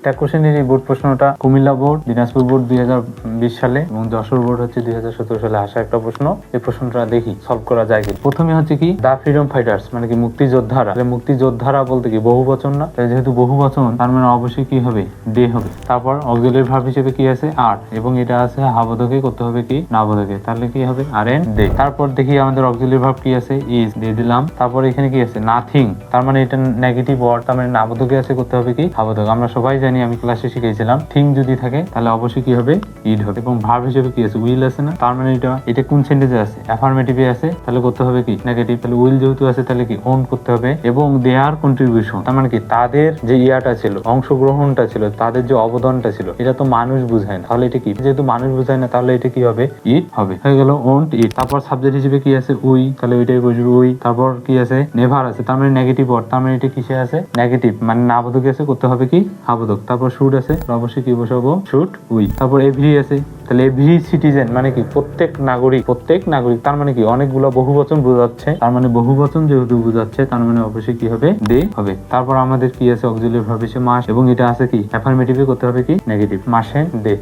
এটা কোশ্চেনের এই বোর্ড প্রশ্নটা কুমিল্লা বোর্ড, দিনাজপুর বোর্ড 2020 সালে এবং যশোর বোর্ড হচ্ছে 2017 সালে আসা একটা প্রশ্ন। এই প্রশ্নটা দেখি সলভ করা যায় কি। প্রথমে হচ্ছে কি দা ফ্রিডম ফাইটার্স মানে কি মুক্তিযোদ্ধারা। মুক্তিযোদ্ধারা বলতে কি বহু বচন না, যেহেতু বহু বচন তার মানে অবশ্যই কি হবে দে হবে। তারপর অক্সিলারি ভার্ব হিসেবে কি আছে আর, এবং এটা আছে হাবোধকে করতে হবে কি নাবোধকে, তাহলে কি হবে আর এন দে। তারপর দেখি আমাদের অক্সিলারি ভার্ব কি আছে ইজ, দিয়ে দিলাম। তারপর এখানে কি আছে নাথিং, তার মানে এটা নেগেটিভ ওয়ার্ড, তার মানে নাবোধকে আছে করতে হবে কি হাবোধক। আমরা সবাই জানি, আমি ক্লাসে শিখেছিলাম থিং যদি থাকে তাহলে অবশ্যই কি হবে ইড হবে। এবং ভার্ব হিসেবে কি আছে উইল আছে না, তার মানে এটা কোন সেন্টেন্সে আছে অ্যাফার্মেটিভে আছে, তাহলে করতে হবে কি নেগেটিভ। তাহলে উইল যেহেতু আছে তাহলে কি ওন করতে হবে। এবং দেয়ার কন্ট্রিবিউশন তার মানে কি তাদের যে ইয়াটা ছিল, অংশগ্রহণটা ছিল, তাদের যে অবদানটা ছিল, এটা তো মানুষ বুঝায় না, তাহলে এটা কি, যেহেতু মানুষ বুঝায় না তাহলে এটা কি হবে ইট হবে, হয়ে গেল ওন্ট ইট। তারপর সাবজেক্ট হিসেবে কি আছে উই, তাহলে ওইটাই বসবে উই। তারপর কি আছে নেভার আছে, তার মানে নেগেটিভ ওয়ার্ড, তার মানে এটা কিসে আছে নেগেটিভ, মানে নাবোধকে আছে করতে হবে কি হাবোধক। তারপর শুড আছে, অবশ্যই কি বসাবো শুড উই। তারপর এভরি আছে, তাহলে এভরি সিটিজেন মানে কি প্রত্যেক নাগরিক, প্রত্যেক নাগরিক, তার মানে কি অনেকগুলো বহুবচন বোঝাচ্ছে, তার মানে বহুবচন যেহেতু বোঝাচ্ছে তার মানে অবশ্যই কি হবে দে হবে। তারপর আমাদের কি আছে অক্সিলারি ভার্ব হিসেবে মাস, এবং এটা আছে কি অ্যাফার্মেটিভে করতে হবে কি নেগেটিভ মাসেন দে।